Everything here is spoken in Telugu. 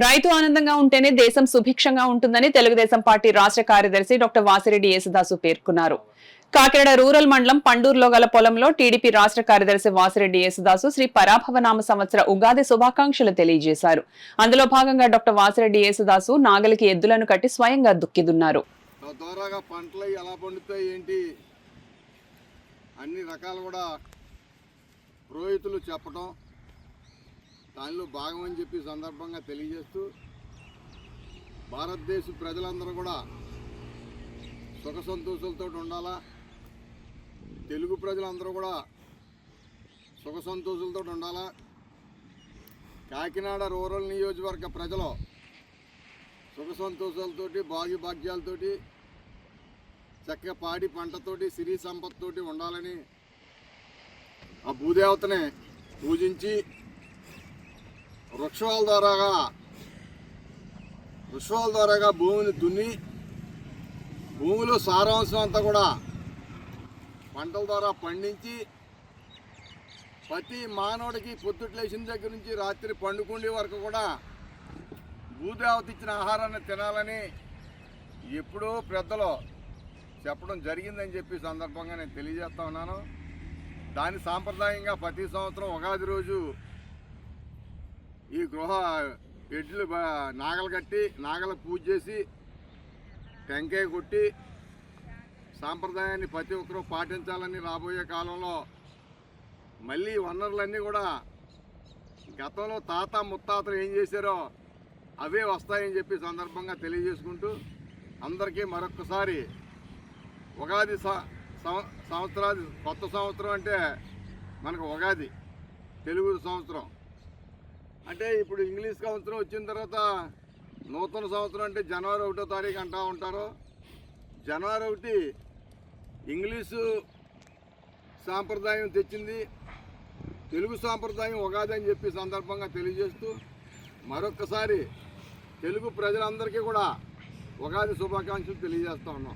రైతు ఆనందంగా ఉంటేనే దేశం సుభిక్షంగా ఉంటుందని తెలుగుదేశం పార్టీ రాష్ట్ర కార్యదర్శి డాక్టర్ వాసిరెడ్డి యేసుదాసు పేర్కొన్నారు. కాకినాడ రూరల్ మండలం పండూరులో గల పొలంలో టీడీపీ రాష్ట్ర కార్యదర్శి వాసిరెడ్డి యేసుదాసు శ్రీ పరాభవనామ సంవత్సర ఉగాది శుభాకాంక్షలు తెలియజేశారు. అందులో భాగంగా డాక్టర్ వాసిరెడ్డి యేసుదాసు నాగలికి ఎద్దులను కట్టి స్వయంగా దుక్కిదున్నారు. అన్ని రకాలు కూడా పురోహితులు చెప్పడం దానిలో భాగమని చెప్పి సందర్భంగా తెలియజేస్తూ భారతదేశ ప్రజలందరూ కూడా సుఖ సంతోషాలతో ఉండాలా, తెలుగు ప్రజలందరూ కూడా సుఖ సంతోషాలతో ఉండాలా, కాకినాడ రూరల్ నియోజకవర్గ ప్రజలు సుఖ సంతోషాలతోటి భాగ్యభాగ్యాలతోటి చక్కగా పాడి పంటతోటి సిరి సంపత్తోటి ఉండాలని ఆ భూదేవతని పూజించి వృక్షాల ద్వారాగా భూమిని దున్ని భూమిలో సారాంశం అంతా కూడా పంటల ద్వారా పండించి ప్రతి మానవుడికి పొద్దుట్లు లేచిన దగ్గర నుంచి రాత్రి పండుకుండే వరకు కూడా భూదేవత ఇచ్చిన ఆహారాన్ని తినాలని ఎప్పుడో పెద్దలు చెప్పడం జరిగిందని చెప్పి సందర్భంగా నేను తెలియజేస్తా ఉన్నాను. దాని సాంప్రదాయంగా ప్రతి సంవత్సరం ఉగాది రోజు ఈ గృహ ఎడ్లు నాగలు కట్టి నాగలు పూజ చేసి టెంకాయ కొట్టి సాంప్రదాయాన్ని ప్రతి ఒక్కరూ పాటించాలని రాబోయే కాలంలో మళ్ళీ వనరులన్నీ కూడా గతంలో తాత ముత్తాతలు ఏం చేశారో అవే వస్తాయని చెప్పి సందర్భంగా తెలియజేసుకుంటూ అందరికీ మరొక్కసారి ఉగాది సంవత్సరాది కొత్త సంవత్సరం అంటే మనకు ఉగాది తెలుగు సంవత్సరం అంటే ఇప్పుడు ఇంగ్లీష్ సంవత్సరం వచ్చిన తర్వాత నూతన సంవత్సరం అంటే జనవరి 1వ తారీఖు అంటూ ఉంటారు. జనవరి 1 ఇంగ్లీషు సాంప్రదాయం తెచ్చింది, తెలుగు సాంప్రదాయం ఉగాది అని చెప్పి సందర్భంగా తెలియజేస్తూ మరొక్కసారి తెలుగు ప్రజలందరికీ కూడా ఉగాది శుభాకాంక్షలు తెలియజేస్తా ఉన్నాం.